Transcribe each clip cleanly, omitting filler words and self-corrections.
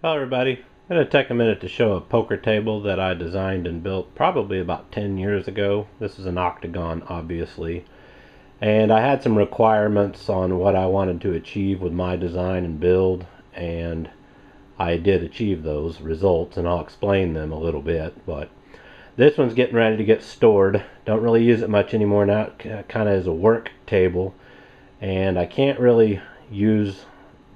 Hello everybody. I'm going to take a minute to show a poker table that I designed and built probably about 10 years ago. This is an Octagon, obviously. And I had some requirements on what I wanted to achieve with my design and build, and I did achieve those results, and I'll explain them a little bit. But this one's getting ready to get stored. Don't really use it much anymore now. It kind of is a work table, and I can't really use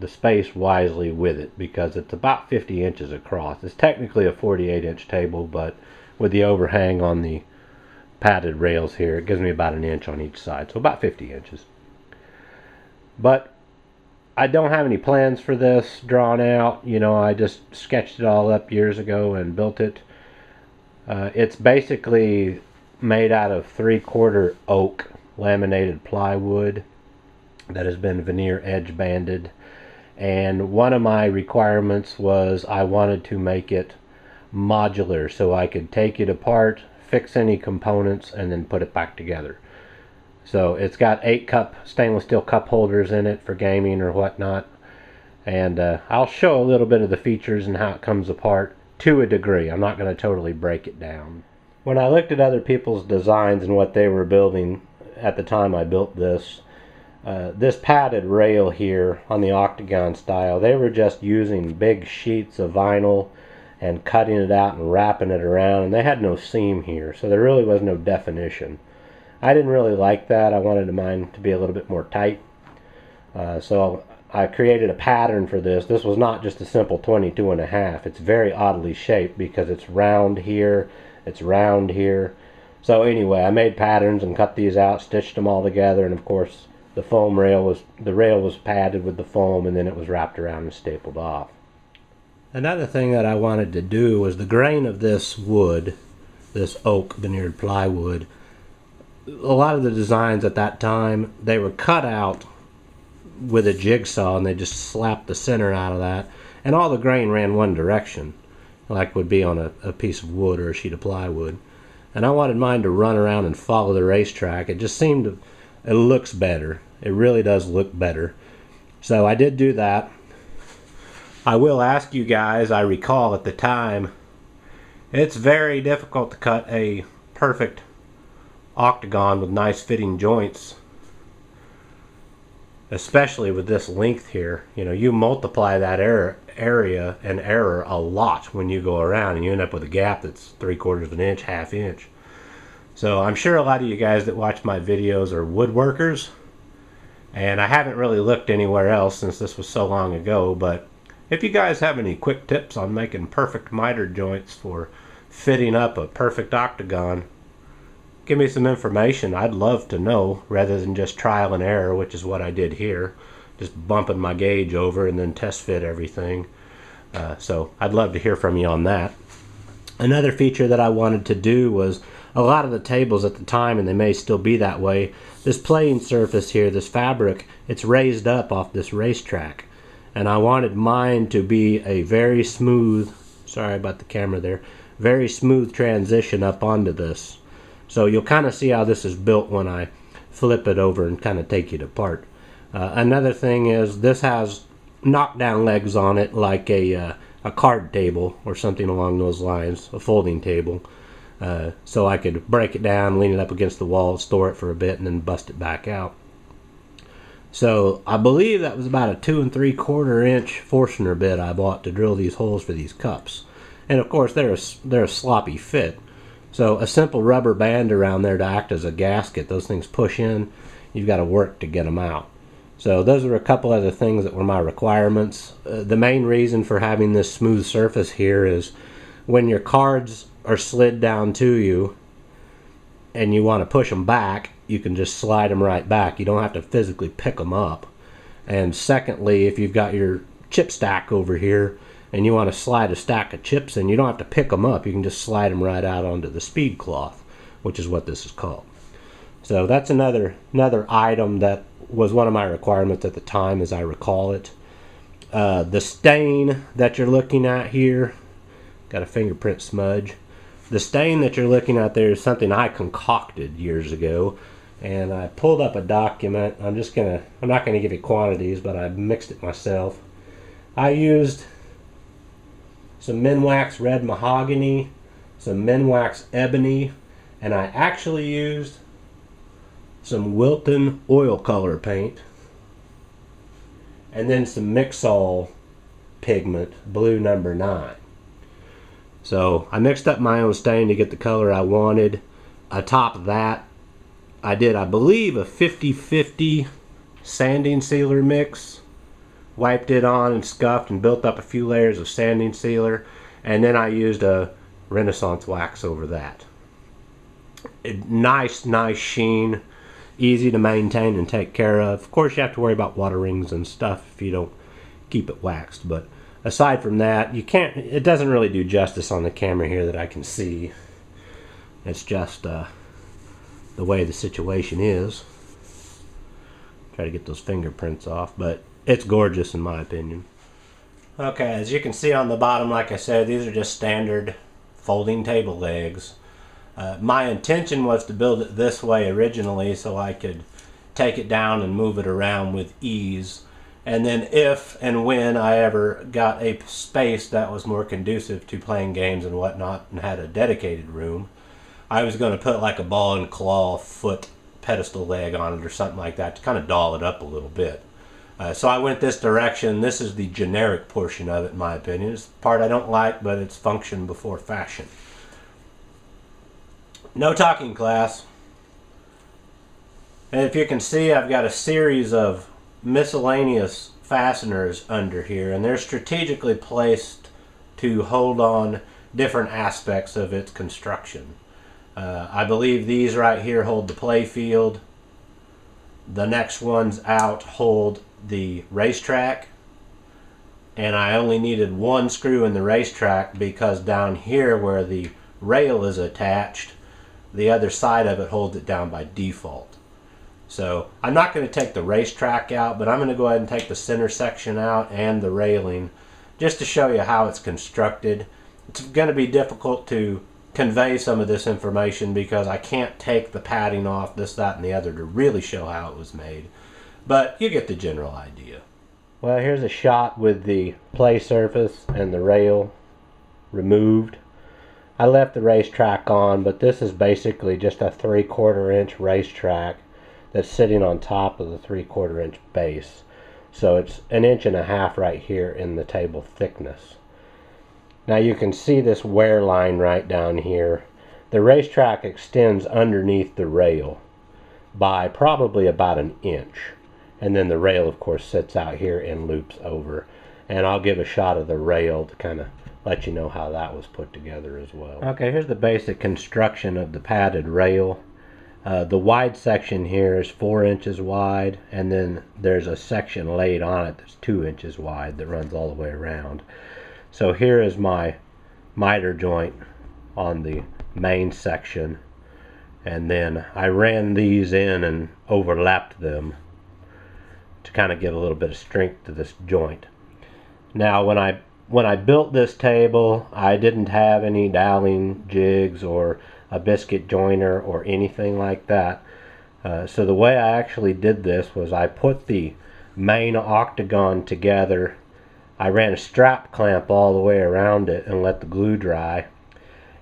the space wisely with it because it's about 50 inches across. It's technically a 48-inch table, but with the overhang on the padded rails here, it gives me about an inch on each side, so about 50 inches. But I don't have any plans for this drawn out. I just sketched it all up years ago and built it. It's basically made out of 3/4 oak laminated plywood that has been veneer edge banded. And one of my requirements was I wanted to make it modular so I could take it apart, fix any components, and then put it back together. So it's got 8-cup stainless steel cup holders in it for gaming or whatnot. And I'll show a little bit of the features and how it comes apart to a degree. I'm not going to totally break it down. When I looked at other people's designs and what they were building at the time I built this, this padded rail here on the Octagon style, they were just using big sheets of vinyl and cutting it out and wrapping it around, and they had no seam here, so there really was no definition. I didn't really like that. I wanted mine to be a little bit more tight, so I created a pattern for this. This was not just a simple 22.5. It's very oddly shaped because it's round here, it's round here. So anyway, I made patterns and cut these out, stitched them all together, and of course the rail was padded with the foam, and then it was wrapped around and stapled off. Another thing that I wanted to do was the grain of this wood, this oak veneered plywood. A lot of the designs at that time, they were cut out with a jigsaw, and they just slapped the center out of that, and all the grain ran one direction, like would be on a piece of wood or a sheet of plywood. And I wanted mine to run around and follow the racetrack. It just seemed to, it looks better. It really does look better. So I did do that. I will ask you guys, I recall at the time, it's very difficult to cut a perfect octagon with nice fitting joints, especially with this length here. You multiply that area and error a lot when you go around, and you end up with a gap that's 3/4 of an inch, ½ inch. So I'm sure a lot of you guys that watch my videos are woodworkers, and I haven't really looked anywhere else since this was so long ago. But if you guys have any quick tips on making perfect miter joints for fitting up a perfect octagon, give me some information. I'd love to know, rather than just trial and error, which is what I did here, just bumping my gauge over and then test fit everything. So I'd love to hear from you on that. Another feature that I wanted to do was, a lot of the tables at the time, and they may still be that way, this playing surface here, this fabric, it's raised up off this racetrack. And I wanted mine to be a very smooth, sorry about the camera there, very smooth transition up onto this. So you'll kind of see how this is built when I flip it over and kind of take it apart. Another thing is this has knockdown legs on it, like a card table or something along those lines, a folding table. So I could break it down, lean it up against the wall, store it for a bit, and then bust it back out. So I believe that was about a 2 3/4 inch Forstner bit I bought to drill these holes for these cups. And of course they're a sloppy fit. So a simple rubber band around there to act as a gasket, those things push in, you've got to work to get them out. So those are a couple other things that were my requirements. The main reason for having this smooth surface here is when your cards are slid down to you and you want to push them back, you can just slide them right back. You don't have to physically pick them up. And secondly, if you've got your chip stack over here and you want to slide a stack of chips in, you don't have to pick them up. You can just slide them right out onto the speed cloth, which is what this is called. So that's another item that was one of my requirements at the time, as I recall it. The stain that you're looking at here, got a fingerprint smudge. The stain that you're looking at there is something I concocted years ago, and I pulled up a document. I'm not gonna give you quantities, but I mixed it myself. I used some Minwax red mahogany, some Minwax ebony, and I actually used some Wilton oil color paint, and then some Mixol pigment, blue number 9. So I mixed up my own stain to get the color I wanted. Atop that, I did, I believe, a 50-50 sanding sealer mix. Wiped it on and scuffed and built up a few layers of sanding sealer, and then I used a Renaissance wax over that. Nice sheen, easy to maintain and take care of. Of course, you have to worry about water rings and stuff if you don't keep it waxed, but aside from that, it doesn't really do justice on the camera here that I can see. It's just the way the situation is. Try to get those fingerprints off, but it's gorgeous in my opinion. Okay, as you can see on the bottom, like I said, these are just standard folding table legs. My intention was to build it this way originally so I could take it down and move it around with ease. And then if and when I ever got a space that was more conducive to playing games and whatnot and had a dedicated room, I was going to put like a ball and claw foot pedestal leg on it or something like that to kind of doll it up a little bit. So I went this direction. This is the generic portion of it, in my opinion. It's the part I don't like, but it's function before fashion. No talking, class. And if you can see, I've got a series of miscellaneous fasteners under here, and they're strategically placed to hold on different aspects of its construction. I believe these right here hold the play field. The next ones out hold the racetrack, and I only needed one screw in the racetrack because down here where the rail is attached, the other side of it holds it down by default. So I'm not going to take the racetrack out, but I'm going to go ahead and take the center section out and the railing just to show you how it's constructed. It's going to be difficult to convey some of this information because I can't take the padding off, this, that, and the other to really show how it was made. But you get the general idea. Well, here's a shot with the play surface and the rail removed. I left the racetrack on, but this is basically just a 3/4 inch racetrack that's sitting on top of the 3/4 inch base. So it's 1.5 inches right here in the table thickness. Now you can see this wear line right down here. The racetrack extends underneath the rail by probably about 1 inch. And then the rail, of course, sits out here and loops over. And I'll give a shot of the rail to kind of let you know how that was put together as well. Okay, here's the basic construction of the padded rail. The wide section here is 4 inches wide, and then there's a section laid on it that's 2 inches wide that runs all the way around. So here is my miter joint on the main section, and then I ran these in and overlapped them to kind of give a little bit of strength to this joint. Now when I built this table, I didn't have any doweling jigs or a biscuit joiner or anything like that. So the way I actually did this was I put the main octagon together. I ran a strap clamp all the way around it and let the glue dry.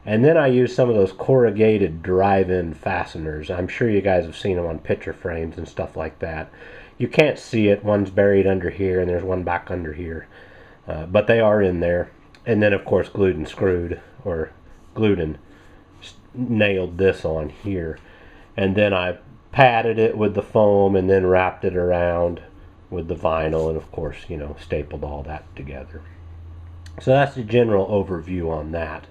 And then I used some of those corrugated drive-in fasteners. I'm sure you guys have seen them on picture frames and stuff like that. You can't see it. One's buried under here and there's one back under here. But they are in there. And then of course glued and screwed, or glued and nailed this on here. And then I padded it with the foam and then wrapped it around with the vinyl, and of course, you know, stapled all that together. So that's the general overview on that.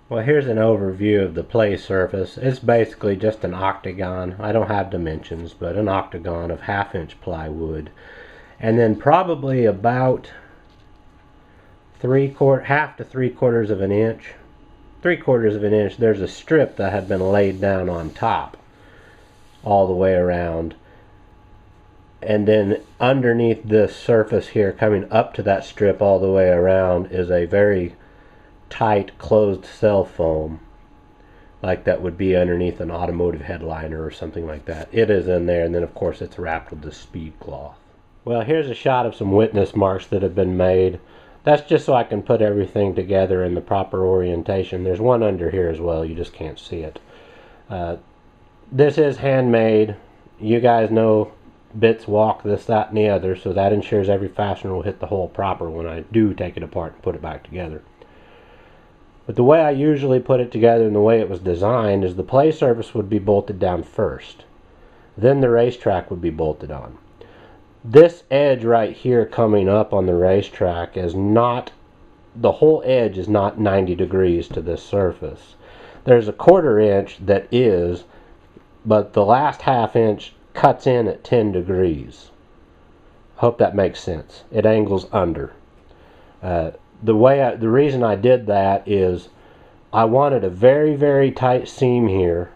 Well, here's an overview of the play surface. It's basically just an octagon. I don't have dimensions, but an octagon of 1/2 inch plywood. And then probably about 1/2 to 3/4 of an inch. 3/4 of an inch, there's a strip that had been laid down on top all the way around. And then underneath this surface here, coming up to that strip all the way around, is a very tight closed cell foam, like that would be underneath an automotive headliner or something like that. It is in there, and then of course it's wrapped with the speed cloth. Well, here's a shot of some witness marks that have been made. That's just so I can put everything together in the proper orientation. There's one under here as well, you just can't see it. This is handmade. You guys know bits walk, this, that, and the other, so that ensures every fastener will hit the hole proper when I do take it apart and put it back together. But the way I usually put it together and the way it was designed is the play surface would be bolted down first. Then the racetrack would be bolted on. This edge right here coming up on the racetrack is not, the whole edge is not 90 degrees to this surface. There's a 1/4 inch that is, but the last 1/2 inch cuts in at 10 degrees. Hope that makes sense. It angles under. The reason I did that is I wanted a very, very tight seam here,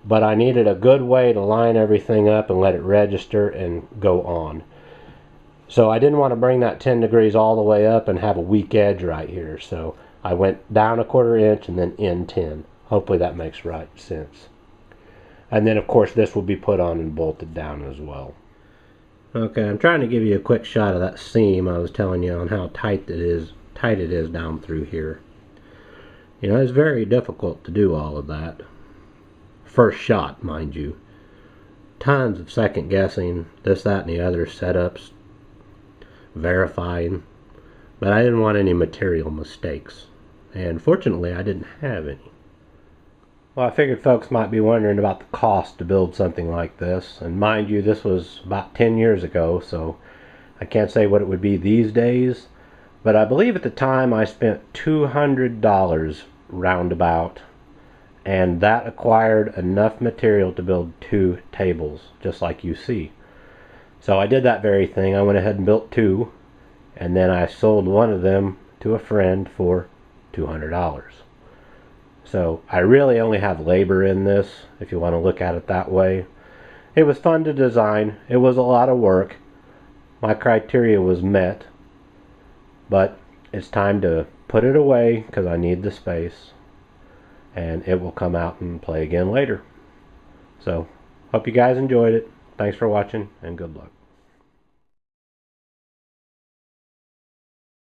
but I needed a good way to line everything up and let it register and go on. So I didn't want to bring that 10 degrees all the way up and have a weak edge right here. So I went down a 1/4 inch and then in 10. Hopefully that makes right sense. And then of course this will be put on and bolted down as well. Okay, I'm trying to give you a quick shot of that seam I was telling you on how tight it is down through here. You know, it's very difficult to do all of that. First shot, mind you. Tons of second guessing, this, that, and the other setups, verifying. But I didn't want any material mistakes. And fortunately, I didn't have any. Well, I figured folks might be wondering about the cost to build something like this. And mind you, this was about 10 years ago, so I can't say what it would be these days. But I believe at the time I spent $200 roundabout, and that acquired enough material to build 2 tables, just like you see. So I did that very thing. I went ahead and built 2, and then I sold one of them to a friend for $200. So I really only have labor in this, if you want to look at it that way. It was fun to design. It was a lot of work. My criteria was met. But it's time to put it away because I need the space, and it will come out and play again later. So hope you guys enjoyed it. Thanks for watching, and good luck.